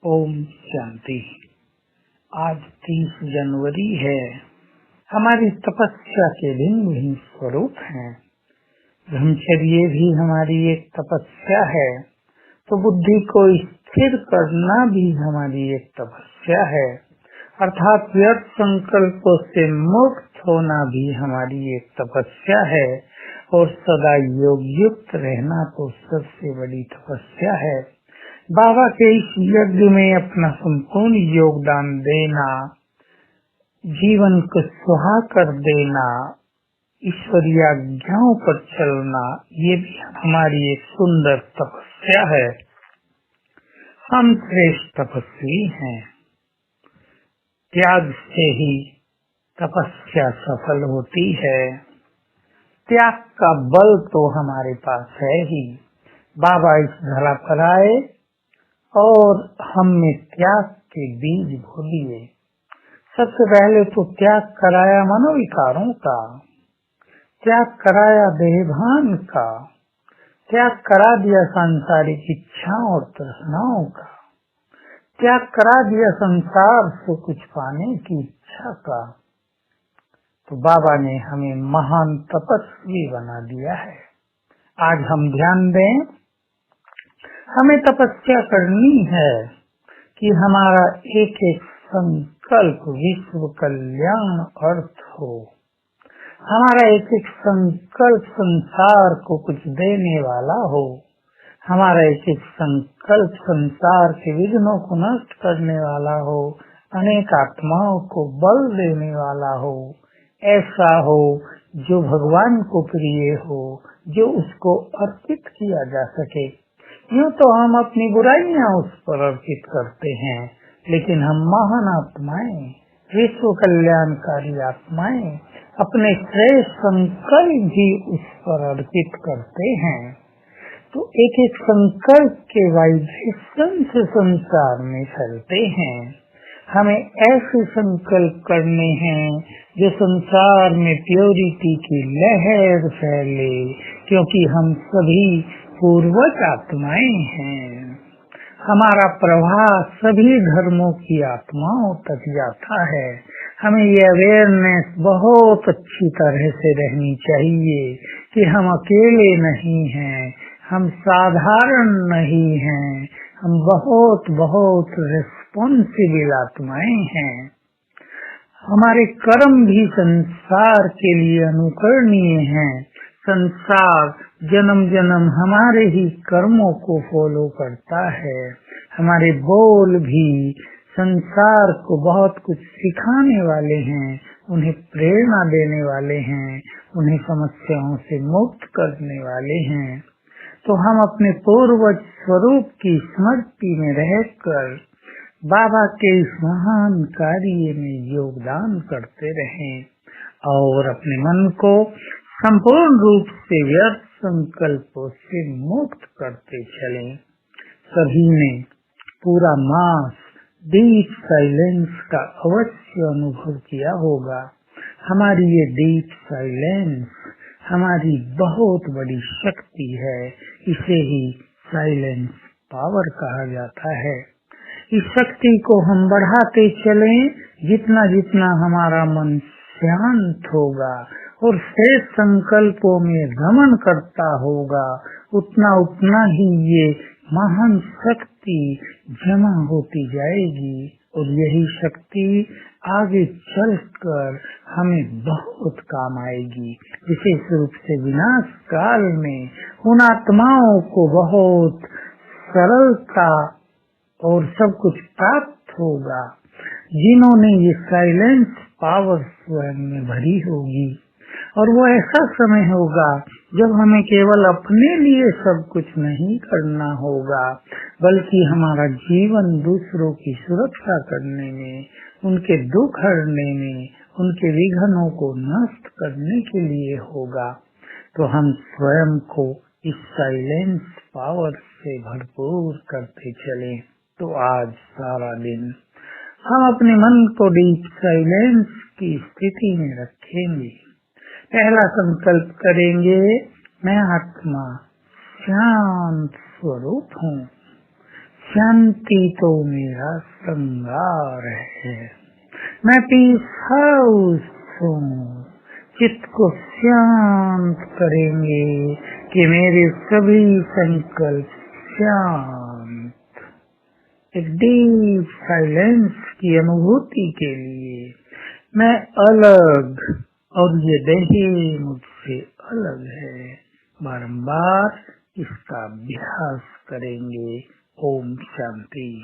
ओम शांति। आज 30 जनवरी है। हमारी तपस्या के भिन्न भिन्न स्वरूप हैं। ब्रह्मचर्य भी हमारी एक तपस्या है, तो बुद्धि को स्थिर करना भी हमारी एक तपस्या है, अर्थात व्यर्थ संकल्पों से मुक्त होना भी हमारी एक तपस्या है, और सदा योग युक्त रहना तो सबसे बड़ी तपस्या है। बाबा के इस यज्ञ में अपना संपूर्ण योगदान देना, जीवन को सुहा कर देना, ईश्वरीय आज्ञाओं पर चलना, ये भी हमारी एक सुंदर तपस्या है। हम श्रेष्ठ तपस्वी हैं। त्याग से ही तपस्या सफल होती है। त्याग का बल तो हमारे पास है ही। बाबा इस धरा पर आए और हमने त्याग के बीज बो दिए। सबसे पहले तो त्याग कराया मनोविकारों का, त्याग कराया देहभान का, त्याग करा दिया सांसारिक इच्छाओं और तृष्णाओं का, त्याग करा दिया संसार से कुछ पाने की इच्छा का। तो बाबा ने हमें महान तपस्वी बना दिया है। आज हम ध्यान दें, हमें तपस्या करनी है कि हमारा एक एक संकल्प विश्व कल्याण अर्थ हो। हमारा एक एक संकल्प संसार को कुछ देने वाला हो। हमारा एक एक संकल्प संसार के विघ्नों को नष्ट करने वाला हो, अनेक आत्माओं को बल देने वाला हो, ऐसा हो जो भगवान को प्रिय हो, जो उसको अर्पित किया जा सके। यूँ तो हम अपनी बुराइयां उस पर अर्पित करते हैं, लेकिन हम महान आत्माएं, विश्व कल्याणकारी आत्माएं अपने श्रेष्ठ संकल्प भी उस पर अर्पित करते हैं। तो एक एक संकल्प के वाइब्रेशन से संसार में फैलते हैं। हमें ऐसे संकल्प करने हैं जो संसार में प्योरिटी की लहर फैले, क्योंकि हम सभी पूर्वज आत्माएं हैं। हमारा प्रवाह सभी धर्मों की आत्माओं तक जाता है। हमें ये अवेयरनेस बहुत अच्छी तरह से रहनी चाहिए कि हम अकेले नहीं हैं, हम साधारण नहीं हैं, हम बहुत बहुत रिस्पॉन्सिबल आत्माएं हैं। हमारे कर्म भी संसार के लिए अनुकरणीय हैं। संसार जन्म जन्म हमारे ही कर्मों को फॉलो करता है। हमारे बोल भी संसार को बहुत कुछ सिखाने वाले हैं, उन्हें प्रेरणा देने वाले हैं, उन्हें समस्याओं से मुक्त करने वाले हैं। तो हम अपने पूर्वज स्वरूप की स्मृति में रहकर बाबा के इस महान कार्य में योगदान करते रहें और अपने मन को संपूर्ण रूप से व्यर्थ संकल्पों से मुक्त करते चलें। सभी ने पूरा मास डीप साइलेंस का अवश्य अनुभव किया होगा। हमारी ये डीप साइलेंस हमारी बहुत बड़ी शक्ति है। इसे ही साइलेंस पावर कहा जाता है। इस शक्ति को हम बढ़ाते चलें। जितना जितना हमारा मन शांत होगा और शेष संकल्पों में रमण करता होगा, उतना उतना ही ये महान शक्ति जमा होती जाएगी, और यही शक्ति आगे चलकर हमें बहुत काम आएगी। विशेष रूप से विनाश काल में उन आत्माओं को बहुत सरलता और सब कुछ प्राप्त होगा जिन्होंने ये साइलेंस पावर स्वयं में भरी होगी। और वो ऐसा समय होगा जब हमें केवल अपने लिए सब कुछ नहीं करना होगा, बल्कि हमारा जीवन दूसरों की सुरक्षा करने में, उनके दुख हरने में, उनके विघ्नों को नष्ट करने के लिए होगा। तो हम स्वयं को इस साइलेंस पावर से भरपूर करते चलें। तो आज सारा दिन हम अपने मन को डीप साइलेंस की स्थिति में रखेंगे। पहला संकल्प करेंगे, मैं आत्मा शांत स्वरूप हूँ। शांति तो मेरा श्रृंगार है। मैं पीस हाउस हूँ। चित्त को शांत करेंगे कि मेरे सभी संकल्प शांत। एक डीप साइलेंस की अनुभूति के लिए मैं अलग और ये देह मुझसे अलग है। बारंबार इसका अभ्यास करेंगे। ओम शांति।